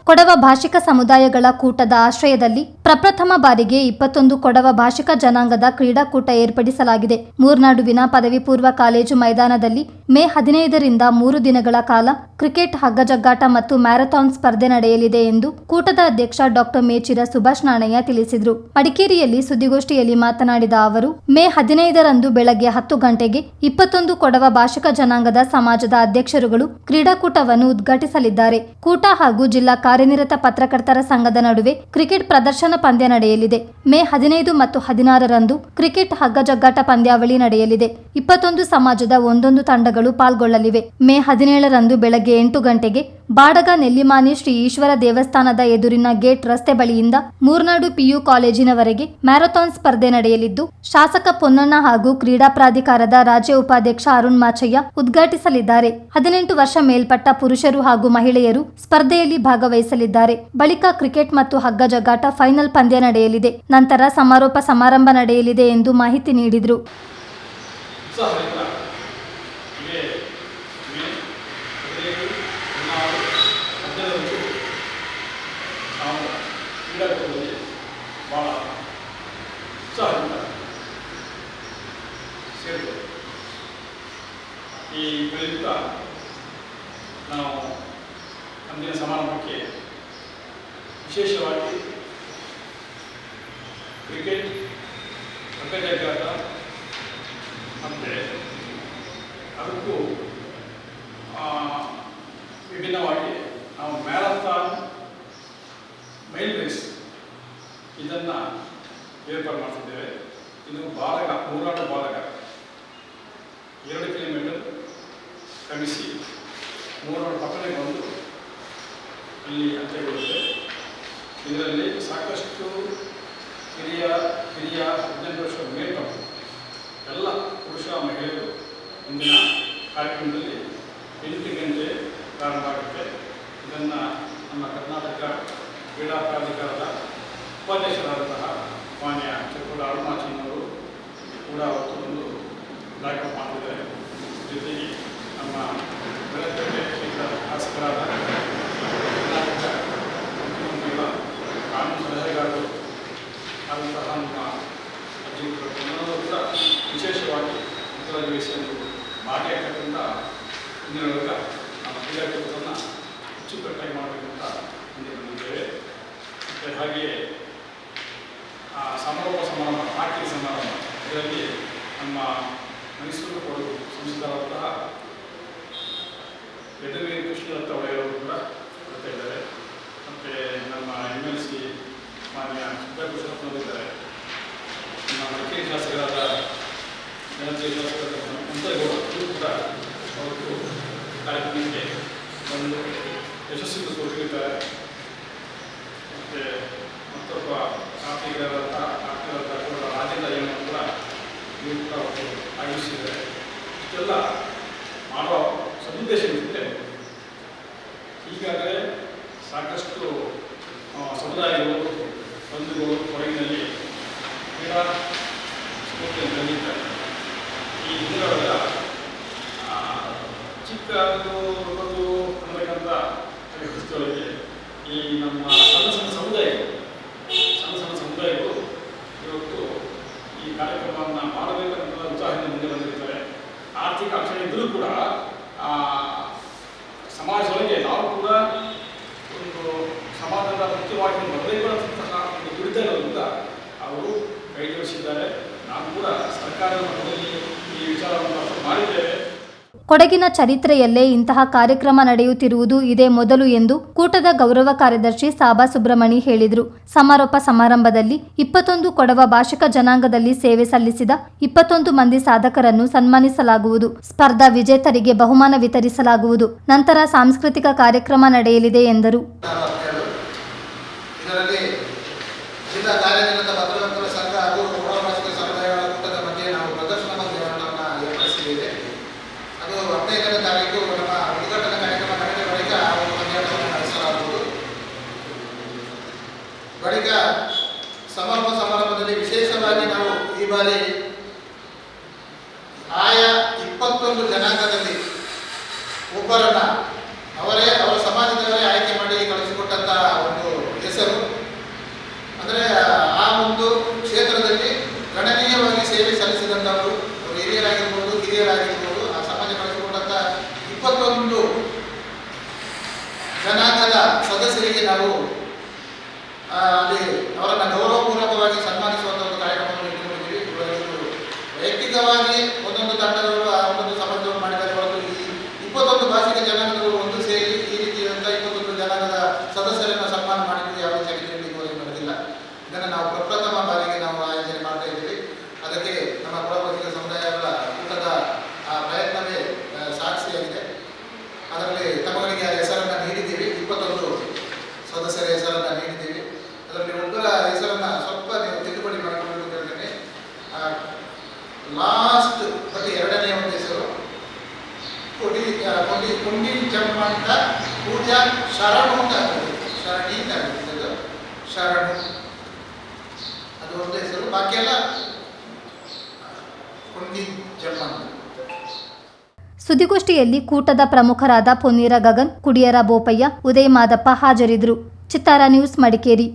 ಕೊಡವ ಭಾಷಿಕ ಸಮುದಾಯಗಳ ಕೂಟದ ಆಶ್ರಯದಲ್ಲಿ ಪ್ರಪ್ರಥಮ ಬಾರಿಗೆ 21 ಕೊಡವ ಭಾಷಿಕ ಜನಾಂಗದ ಕ್ರೀಡಾಕೂಟ ಏರ್ಪಡಿಸಲಾಗಿದೆ. ಮೂರ್ನಾಡುವಿನ ಪದವಿ ಪೂರ್ವ ಕಾಲೇಜು ಮೈದಾನದಲ್ಲಿ ಮೇ 15ರಿಂದ 3 ದಿನಗಳ ಕಾಲ ಕ್ರಿಕೆಟ್, ಹಗ್ಗಜಗ್ಗಾಟ ಮತ್ತು ಮ್ಯಾರಥಾನ್ ಸ್ಪರ್ಧೆ ನಡೆಯಲಿದೆ ಎಂದು ಕೂಟದ ಅಧ್ಯಕ್ಷ ಡಾಕ್ಟರ್ ಮೇಚಿರ ಸುಭಾಷ್ ನಾಣಯ್ಯ ತಿಳಿಸಿದರು. ಮಡಿಕೇರಿಯಲ್ಲಿ ಸುದ್ದಿಗೋಷ್ಠಿಯಲ್ಲಿ ಮಾತನಾಡಿದ ಅವರು, ಮೇ 15ರಂದು ಬೆಳಗ್ಗೆ 10 ಗಂಟೆಗೆ 21 ಕೊಡವ ಭಾಷಿಕ ಜನಾಂಗದ ಸಮಾಜದ ಅಧ್ಯಕ್ಷರುಗಳು ಕ್ರೀಡಾಕೂಟವನ್ನು ಉದ್ಘಾಟಿಸಲಿದ್ದಾರೆ. ಕೂಟ ಹಾಗೂ ಜಿಲ್ಲಾ ಕಾರ್ಯನಿರತ ಪತ್ರಕರ್ತರ ಸಂಘದ ನಡುವೆ ಕ್ರಿಕೆಟ್ ಪ್ರದರ್ಶನ ಪಂದ್ಯ ನಡೆಯಲಿದೆ. ಮೇ 15 ಮತ್ತು 16ರಂದು ಕ್ರಿಕೆಟ್, ಹಗ್ಗಜಗ್ಗಾಟ ಪಂದ್ಯಾವಳಿ ನಡೆಯಲಿದೆ. 21 ಸಮಾಜದ 11 ತಂಡಗಳು ಪಾಲ್ಗೊಳ್ಳಲಿವೆ. ಮೇ 17ರಂದು ಬೆಳಗ್ಗೆ 8 ಗಂಟೆಗೆ ಬಾಡಗ ನೆಲ್ಲಿಮಾನಿ ಶ್ರೀ ಈಶ್ವರ ದೇವಸ್ಥಾನದ ಎದುರಿನ ಗೇಟ್ ರಸ್ತೆ ಬಳಿಯಿಂದ ಮೂರ್ನಾಡು PU ಕಾಲೇಜಿನವರೆಗೆ ಮ್ಯಾರಥಾನ್ ಸ್ಪರ್ಧೆ ನಡೆಯಲಿದ್ದು, ಶಾಸಕ ಪೊನ್ನಣ್ಣ ಹಾಗೂ ಕ್ರೀಡಾ ಪ್ರಾಧಿಕಾರದ ರಾಜ್ಯ ಉಪಾಧ್ಯಕ್ಷ ಅರುಣ್ ಮಾಚಯ್ಯ ಉದ್ಘಾಟಿಸಲಿದ್ದಾರೆ. 18 ವರ್ಷ ಮೇಲ್ಪಟ್ಟ ಪುರುಷರು ಹಾಗೂ ಮಹಿಳೆಯರು ಸ್ಪರ್ಧೆಯಲ್ಲಿ ಭಾಗವಹಿಸಲಿದ್ದಾರೆ. ಬಳಿಕ ಕ್ರಿಕೆಟ್ ಮತ್ತು ಹಗ್ಗಜಗ್ಗಾಟ ಫೈನಲ್ ಪಂದ್ಯ ನಡೆಯಲಿದೆ. ನಂತರ ಸಮಾರೋಪ ಸಮಾರಂಭ ನಡೆಯಲಿದೆ ಎಂದು ಮಾಹಿತಿ ನೀಡಿದರು. ಈ ಪ್ರಯುಕ್ತ ನಾವು ಅಂದಿನ ಸಮಾರಂಭಕ್ಕೆ ವಿಶೇಷವಾಗಿ ಕ್ರಿಕೆಟ್, ಹಗ್ಗಜಗ್ಗಾಟ ಮತ್ತು ಅದಕ್ಕೂ ವಿಭಿನ್ನವಾಗಿ ನಾವು ಮ್ಯಾರಥಾನ್ ಮೈಲ್ ರೇಸ್ ಇದನ್ನು ಏರ್ಪಾಡು ಮಾಡ್ತಿದ್ದೇವೆ. ಇದು ಬಾಲಕ, ಮೂರ್ನಾಡು ಬಾಲಕ 2 ಕಿಲೋಮೀಟರ್ ಕ್ರಮಿಸಿ ಮೂರ್ನಾಡು ಪಟ್ಟಣಕ್ಕೆ ಬಂದು ಅಲ್ಲಿ ಅಂತ್ಯಗೊಳ್ಳುತ್ತೆ. ಇದರಲ್ಲಿ ಸಾಕಷ್ಟು ಹಿರಿಯ 18 ವರ್ಷ ಮೇಲ್ಪಟ್ಟ ಎಲ್ಲ ಪುರುಷ ಮಹಿಳೆಯರು ಇಂದಿನ ಕಾರ್ಯಕ್ರಮದಲ್ಲಿ 8 ಗಂಟೆ ಪ್ರಾರಂಭ ಆಗುತ್ತೆ. ಇದನ್ನು ನಮ್ಮ ಕರ್ನಾಟಕ ಕ್ರೀಡಾ ಪ್ರಾಧಿಕಾರದ ಉಪಾಧ್ಯಕ್ಷರಾದಂತಹ ಮಾನ್ಯ ಚಕ್ಕೋಡ ಅರುಣಾಚಿನವರು ಕೂಡ ಅವತ್ತು ಒಂದು ಕಾರ್ಯಕ್ರಮ ಮಾಡಿದ್ದಾರೆ. ಜೊತೆಗೆ ನಮ್ಮ ಬೆಳಕಟ್ಟೆ ಕ್ಷೇತ್ರ ಶಾಸಕರಾದ ಕರ್ನಾಟಕ ಮುಖ್ಯಮಂತ್ರಿಗಳ ಕಾನೂನು ಸಲಹೆಗಾರರು ಆದಂತಹ ನಮ್ಮ ಅಜ್ಜಿಗಳು ಕೂಡ ವಿಶೇಷವಾಗಿ ಮುತುವರ್ಜಿವಹಿಸಿಕೊಂಡು ಭಾಗಿಯಾಗತಕ್ಕಂಥ ಇಂದಿನ ವರ್ಗ ನಮ್ಮ ಕ್ರೀಡಾಕೂಟವನ್ನು ಅಚ್ಚುಕಟ್ಟಾಗಿ ಮಾಡಬೇಕಂತ ಮುಂದೆ ಬಂದಿದ್ದೇವೆ. ಮತ್ತು ಹಾಗೆಯೇ ಸಮಾರೋಪ ಸಮಾರಂಭ, ಹಾಕಿ ಸಮಾರಂಭ, ಇದರಲ್ಲಿ ನಮ್ಮ ಮೈಸೂರು ಕೊಡಗು ಸಂಸ್ಥಾನದಂತಹ ಯದುವೀರ್ ಕೃಷ್ಣದತ್ತ ಒಡೆಯವರು ಕೂಡ ಬರ್ತಾ ಇದ್ದಾರೆ. ಮತ್ತು ನಮ್ಮ MLC ಮಾನ್ಯ ಸಿದ್ದಕೃಷ್ಣಪ್ಪನವರಿದ್ದಾರೆ. ನಮ್ಮ ಮಡಿಕೇರಿ ಶಾಸಕರಾದ ಜನಪ್ರಿಯ ಶಾಸಕರಾದ ಮುಂತೇಗೌಡರು ಕೂಡ ಅವತ್ತು ಕಾರ್ಯಕ್ರಮಕ್ಕೆ ಒಂದು ಯಶಸ್ವಿ ತೋರಿಸಿದ್ದಾರೆ. ಮತ್ತು ಮತ್ತೊಬ್ಬ ಆರ್ಥಿಕರಾದಂತಹ ಕೂಡ ರಾಜ್ಯದ ಏನು ಕೂಡ ಇವರು ಕೂಡ ಅವರು ಆಯೋಜಿಸಿದ್ದಾರೆ. ಇಷ್ಟೆಲ್ಲ ಮಾಡುವ ಸದುದ್ದೇಶವಿದೆ. ಈಗಾಗಲೇ ಸಾಕಷ್ಟು ಸಮುದಾಯಗಳು, ಬಂಧುಗಳು ಹೊರಗಿನಲ್ಲಿ ಕ್ರೀಡಾ ಸ್ಫೂರ್ತಿಯನ್ನು ತಂದಿದ್ದಾರೆ. ಈ ಹಿಂದಿನೊಳಗ ಚಿಕ್ಕದು ದೊಡ್ಡದು ಅನ್ನಬೇಕಂತ ವ್ಯವಸ್ಥೆಯೊಳಗೆ ಈ ನಮ್ಮ ಸಣ್ಣ ಸಮುದಾಯಗಳು ಇವತ್ತು ಈ ಕಾರ್ಯಕ್ರಮವನ್ನು ಮಾಡಬೇಕಂತ ಉತ್ಸಾಹದಿಂದ ಮುಂದೆ ಬಂದಿರ್ತಾರೆ. ಆರ್ಥಿಕ ಅಡಚಣೆ ಇದ್ದರೂ ಕೂಡ ಸಮಾಜದೊಳಗೆ ನಾವು ಕೂಡ ಒಂದು ಸಮಾಜದ ಮುಖ್ಯವಾಗಿ ಬರಬೇಕು ಅನ್ನೋಂತಹ ಒಂದು ದುಡಿತ ಇರೋದ್ರಿಂದ ಅವರು ಕೈ ಜೋಡಿಸಿದ್ದಾರೆ. ನಾವು ಕೂಡ ಸರ್ಕಾರದ ಮಟ್ಟದಲ್ಲಿ ಈ ವಿಚಾರವನ್ನು ಮಾಡಿದ್ದೇವೆ. ಕೊಡಗಿನ ಚರಿತ್ರೆಯಲ್ಲೇ ಇಂತಹ ಕಾರ್ಯಕ್ರಮ ನಡೆಯುತ್ತಿರುವುದು ಇದೇ ಮೊದಲು ಎಂದು ಕೂಟದ ಗೌರವ ಕಾರ್ಯದರ್ಶಿ ಸಾಬಾ ಸುಬ್ರಮಣಿ ಹೇಳಿದರು. ಸಮಾರೋಪ ಸಮಾರಂಭದಲ್ಲಿ 21 ಕೊಡವ ಭಾಷಿಕ ಜನಾಂಗದಲ್ಲಿ ಸೇವೆ ಸಲ್ಲಿಸಿದ 21 ಮಂದಿ ಸಾಧಕರನ್ನು ಸನ್ಮಾನಿಸಲಾಗುವುದು. ಸ್ಪರ್ಧಾ ವಿಜೇತರಿಗೆ ಬಹುಮಾನ ವಿತರಿಸಲಾಗುವುದು. ನಂತರ ಸಾಂಸ್ಕೃತಿಕ ಕಾರ್ಯಕ್ರಮ ನಡೆಯಲಿದೆ ಎಂದರು. ಬಳಿಕ ಸಮಾರೋಪ ಸಮಾರಂಭದಲ್ಲಿ ವಿಶೇಷವಾಗಿ ನಾವು ಈ ಬಾರಿ ಆಯಾ 21 ಜನಾಂಗದಲ್ಲಿ ಒಬ್ಬರನ್ನ ಅವರ ಸಮಾಜದವರೇ ಆಯ್ಕೆ ಮಾಡಿ ಕಳಿಸಿಕೊಟ್ಟಂತಹ ಹಿರಿಯರಾಗಿರ್ಬೋದು, ಆ ಸಮಾಜ ಬಳಸಿಕೊಂಡಂಥ 21 ಜನಾಂಗದ ಸದಸ್ಯರಿಗೆ ನಾವು ಅಲ್ಲಿ ಅವರನ್ನು ಗೌರವಪೂರ್ವಕವಾಗಿ ಸನ್ಮಾನಿಸುವಂಥ ಒಂದು ಕಾರ್ಯಕ್ರಮವನ್ನು ಇಟ್ಟುಕೊಂಡಿದ್ದೀವಿ. ಇವತ್ತು ವೈಯಕ್ತಿಕವಾಗಿ ಒಂದೊಂದು ತಂಡದವರು ಆ ಒಂದೊಂದು ಸಮಾಜವನ್ನು ಮಾಡಿದರೆ ಹೊರತು ಈ 21 ಭಾಷಿಕ ಜನಾಂಗದವರು ಒಂದು ಸೇರಿ ಈ ರೀತಿಯಾದಂಥ 21 ಜನಾಂಗದ ಸದಸ್ಯರನ್ನು ಸನ್ಮಾನ ಮಾಡಿದ್ದು ಯಾವುದೇ ಚರಿತ್ರೆಯಲ್ಲಿ ಇದುವರೆಗೆ ನಡೆದಿಲ್ಲ. ಇದನ್ನು ನಾವು ಪ್ರಪ್ರಥಮ ಬಾರಿಗೆ ನಾವು ಆಯೋಜನೆ ಮಾಡ್ತಾ ಇದ್ದೀವಿ. ಅದಕ್ಕೆ ನಮ್ಮ ಕುಲಪತಿಕ ಸಮುದಾಯಗಳ ಕೂಟದ ಆ ಪ್ರಯತ್ನವೇ ಸಾಕ್ಷಿಯಾಗಿದೆ. ಅದರಲ್ಲಿ ತಮ್ಮಗಳಿಗೆ ಹೆಸರನ್ನು ನೀಡಿದ್ದೀವಿ, 21 ಸದಸ್ಯರ ಹೆಸರನ್ನು ನೀಡಿದ್ದೀವಿ. ಅದರಲ್ಲಿ ಒಬ್ಬರ ಹೆಸರನ್ನು ಸ್ವಲ್ಪ ನೀವು ತಿದ್ದುಪಡಿ ಮಾಡಿಕೊಂಡು ಹೇಳ್ತೇನೆ. ಲಾಸ್ಟ್ ಬಟ್ ಎರಡನೇ ಒಂದು ಹೆಸರು ಕುಂಡಿ ಜಮ್ಮಂತ ಪೂಜಾ ಶರಣು ಅಂತ ಆಗ್ತದೆ, ಶರಣಿ ಅಂತ ಆಗ್ತದೆ, ಶರಣು ಅದು ಒಂದು ಹೆಸರು. ಬಾಕಿ ಎಲ್ಲ ಕುಂಡಿ ಜಮ್ಮಂತ. ಸುದ್ದಿಗೋಷ್ಠಿಯಲ್ಲಿ ಕೂಟದ ಪ್ರಮುಖರಾದ ಪೊನ್ನೀರ ಗಗನ್, ಕುಡಿಯರ ಬೋಪಯ್ಯ, ಉದಯ ಮಾದಪ್ಪ ಹಾಜರಿದ್ದರು. ಚಿತ್ತಾರ ನ್ಯೂಸ್, ಮಡಿಕೇರಿ.